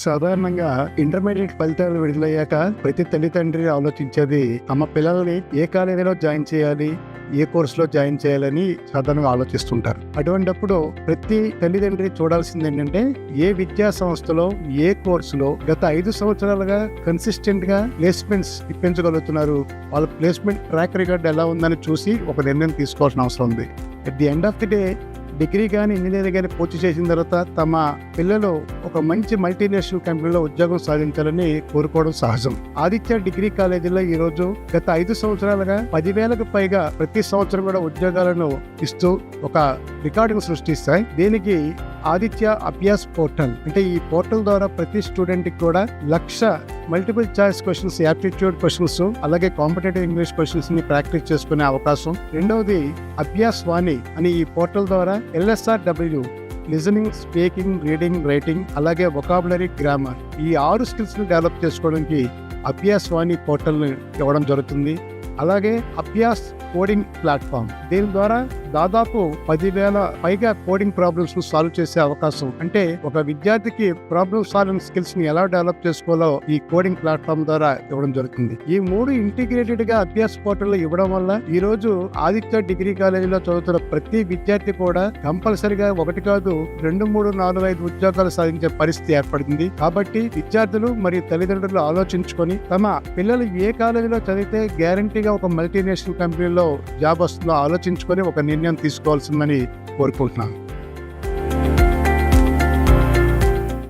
సాధారణంగా ఇంటర్మీడియట్ ఫలితాలు విడుదలయ్యాక ప్రతి తల్లిదండ్రి ఆలోచించేది తమ పిల్లల్ని ఏ కాలేజీలో జాయిన్ చేయాలి, ఏ కోర్సులో జాయిన్ చేయాలని సాధారణంగా ఆలోచిస్తుంటారు. అటువంటిప్పుడు ప్రతి తల్లిదండ్రి చూడాల్సింది ఏంటంటే ఏ విద్యా సంస్థలో ఏ కోర్సులో గత 5 సంవత్సరాలుగా కన్సిస్టెంట్ గా ప్లేస్మెంట్స్ ఇప్పించగలుగుతున్నారు, వాళ్ళ ప్లేస్మెంట్ ట్రాక్ రికార్డ్ ఎలా ఉందని చూసి ఒక నిర్ణయం తీసుకోవాల్సిన అవసరం ఉంది. At the end of the day degree కానీ ఇంజనీరింగ్ కానీ పూర్తి చేసిన తర్వాత తమ పిల్లలు ఒక మంచి మల్టీనేషనల్ కంపెనీలో ఉద్యోగం సాధించాలని కోరుకోవడం సహజం. ఆదిత్య డిగ్రీ కాలేజీలో ఈ రోజు గత 5 సంవత్సరాలుగా 10,000కు పైగా ప్రతి సంవత్సరం కూడా ఉద్యోగాలను ఇస్తూ ఒక రికార్డును సృష్టిస్తాయి. దీనికి ఆదిత్య అభ్యాస్ పోర్టల్, అంటే ఈ పోర్టల్ ద్వారా ప్రతి స్టూడెంట్ కి కూడా 1,00,000 multiple choice questions, aptitude questions, అలాగే కాంపిటేటివ్ ఇంగ్లీష్ క్వశ్చన్స్ ని ప్రాక్టీస్ చేసుకునే అవకాశం. రెండవది అభ్యాస్ వాణి అని ఈ పోర్టల్ ద్వారా LSRW listening, speaking, reading, writing, అలాగే వొకాబులరీ, గ్రామర్, ఈ 6 స్కిల్స్ ని డెవలప్ చేసుకోవడానికి అభ్యాస్ వాణి పోర్టల్ ని ఇవ్వడం జరుగుతుంది. అలాగే అభ్యాస్ కోడింగ్ ప్లాట్ఫామ్, దీని ద్వారా దాదాపు 10,000 పైగా కోడింగ్ ప్రాబ్లమ్స్ ను సాల్వ్ చేసే అవకాశం. అంటే ఒక విద్యార్థికి ప్రాబ్లమ్ సాల్వింగ్ స్కిల్స్ ని ఎలా డెవలప్ చేసుకోవాలో ఈ కోడింగ్ ప్లాట్ఫామ్ ద్వారా ఇవ్వడం జరుగుతుంది. ఈ 3 ఇంటిగ్రేటెడ్ గా అభ్యాస్ పోర్టల్ ఇవ్వడం వల్ల ఈ రోజు ఆదిత్య డిగ్రీ కాలేజీలో చదువుతున్న ప్రతి విద్యార్థి కూడా కంపల్సరిగా 1 కాదు 2, 3, 4, 5 ఉద్యోగాలు సాధించే పరిస్థితి ఏర్పడింది. కాబట్టి విద్యార్థులు మరియు తల్లిదండ్రులు ఆలోచించుకొని తమ పిల్లలు ఏ కాలేజీలో చదివితే గ్యారంటీగా ఒక మల్టీనేషనల్ కంపెనీలో జాబ్ వస్తుందో ఆలోచించుకొని ఒక నిర్ణయం తీసుకోవాల్సిందని కోరుకుంటున్నాను.